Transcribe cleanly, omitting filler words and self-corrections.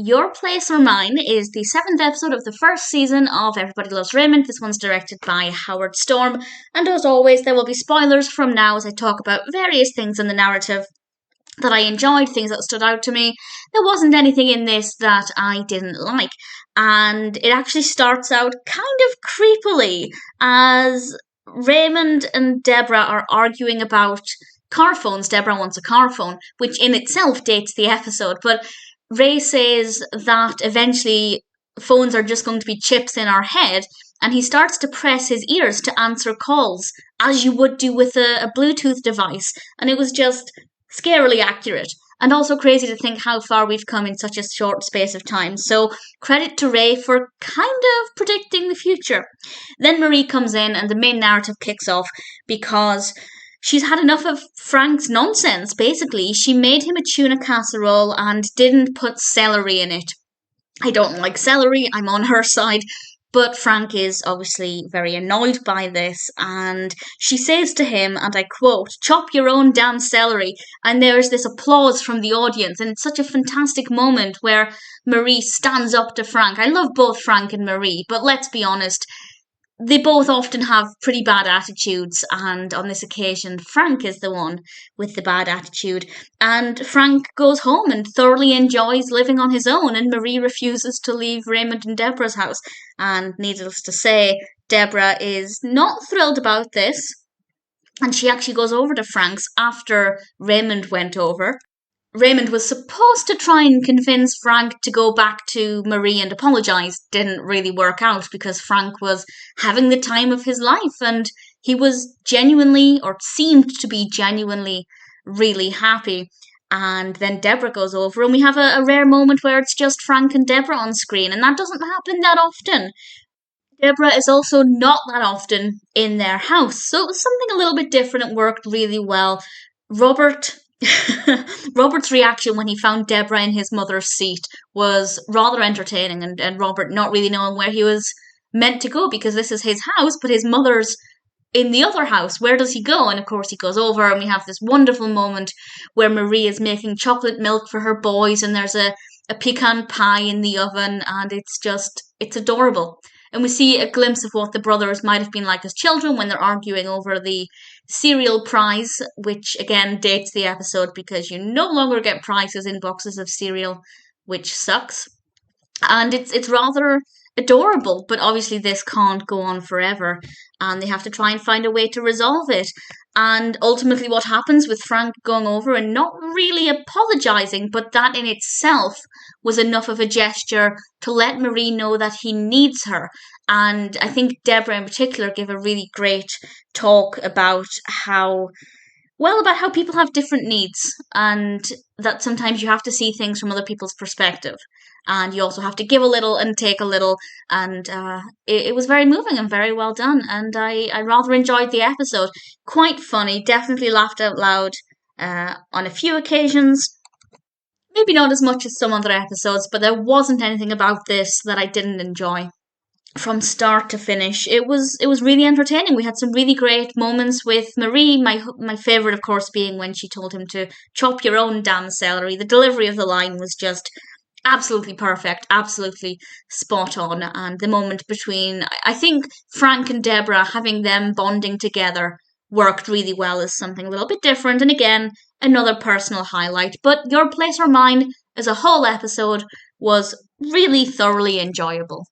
Your Place or Mine is the 7th episode of the first season of Everybody Loves Raymond. This one's directed by Howard Storm, and as always, there will be spoilers from now as I talk about various things in the narrative that I enjoyed, things that stood out to me. There wasn't anything in this that I didn't like, and it actually starts out kind of creepily as Raymond and Debra are arguing about car phones. Debra wants a car phone, which in itself dates the episode, but Ray says that eventually phones are just going to be chips in our head, and he starts to press his ears to answer calls, as you would do with a Bluetooth device, and it was just scarily accurate, and also crazy to think how far we've come in such a short space of time. So credit to Ray for kind of predicting the future. Then Marie comes in and the main narrative kicks off because she's had enough of Frank's nonsense, basically. She made him a tuna casserole and didn't put celery in it. I don't like celery, I'm on her side. But Frank is obviously very annoyed by this, and she says to him, and I quote, "Chop your own damn celery." And there's this applause from the audience, and it's such a fantastic moment where Marie stands up to Frank. I love both Frank and Marie, but let's be honest, they both often have pretty bad attitudes, and on this occasion, Frank is the one with the bad attitude. And Frank goes home and thoroughly enjoys living on his own, and Marie refuses to leave Raymond and Debra's house. And needless to say, Debra is not thrilled about this, and she actually goes over to Frank's after Raymond went over. Raymond was supposed to try and convince Frank to go back to Marie and apologise. Didn't really work out because Frank was having the time of his life, and he was genuinely, or seemed to be genuinely, really happy. And then Debra goes over and we have a rare moment where it's just Frank and Debra on screen, and that doesn't happen that often. Debra is also not that often in their house, so it was something a little bit different. It worked really well. Robert's reaction when he found Debra in his mother's seat was rather entertaining, and Robert not really knowing where he was meant to go because this is his house, but his mother's in the other house. Where does he go? And of course he goes over, and we have this wonderful moment where Marie is making chocolate milk for her boys, and there's a pecan pie in the oven, and it's adorable. And we see a glimpse of what the brothers might have been like as children when they're arguing over the cereal prize, which again dates the episode because you no longer get prizes in boxes of cereal, which sucks. And it's rather adorable, but obviously this can't go on forever, and they have to try and find a way to resolve it. And ultimately what happens with Frank going over and not really apologising, but that in itself was enough of a gesture to let Marie know that he needs her. And I think Debra in particular gave a really great talk about how people have different needs, and that sometimes you have to see things from other people's perspective, and you also have to give a little and take a little, and it was very moving and very well done, and I rather enjoyed the episode. Quite funny, definitely laughed out loud on a few occasions. Maybe not as much as some other episodes, but there wasn't anything about this that I didn't enjoy. From start to finish, it was really entertaining. We had some really great moments with Marie. My favourite, of course, being when she told him to chop your own damn celery. The delivery of the line was just absolutely perfect, absolutely spot on. And the moment between, I think, Frank and Debra, having them bonding together worked really well as something a little bit different. And again, another personal highlight. But Your Place or Mine as a whole episode was really thoroughly enjoyable.